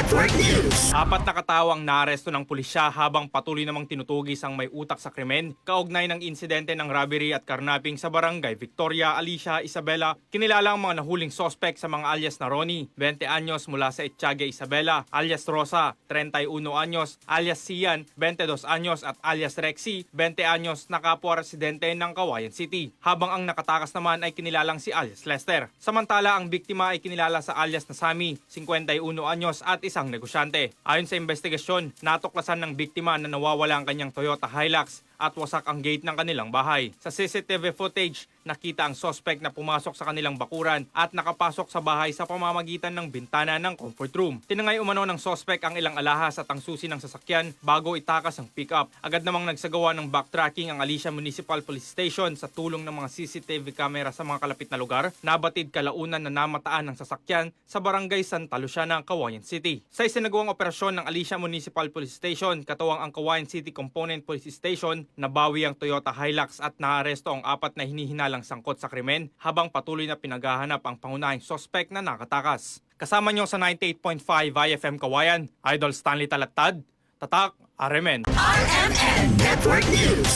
Network News. Apat na katawang naaresto ng pulisya habang patuloy namang tinutugis ang may utak sa krimen kaugnay ng insidente ng robbery at karnaping sa barangay Victoria, Alicia, Isabela. Kinilala ang mga nahuling sospek sa mga alias na Ronnie, 20 anyos mula sa Ethiaga, Isabela, alias Rosa, 31 anyos, alias Sian, 22 anyos at alias Rexy, 20 anyos na kapwa residente ng Cauayan City. Habang ang nakatakas naman ay kinilalang si alias Lester. Samantala ang biktima ay kinilala sa alias na Sammy, 51 anyos at isang negosyante. Ayon sa investigasyon, natuklasan ng biktima na nawawala ang kanyang Toyota Hilux at wasak ang gate ng kanilang bahay. Sa CCTV footage, nakita ang suspect na pumasok sa kanilang bakuran at nakapasok sa bahay sa pamamagitan ng bintana ng comfort room. Tinangay umano ng suspect ang ilang alahas at ang susi ng sasakyan bago itakas ang pickup. Agad namang nagsagawa ng backtracking ang Alicia Municipal Police Station sa tulong ng mga CCTV camera sa mga kalapit na lugar. Nabatid kalaunan na namataan ng sasakyan sa barangay Santa Luciana, Cauayan City. Sa isinagawang operasyon ng Alicia Municipal Police Station, katuwang ang Cauayan City Component Police Station, nabawi ang Toyota Hilux at naaresto ang apat na hinihinalang sangkot sa krimen habang patuloy na pinaghahanap ang pangunahing sospek na nakatakas. Kasama nyo sa 98.5 IFM Cauayan, Idol Stanley Talattad, Tatak, RMN. RMN Network News.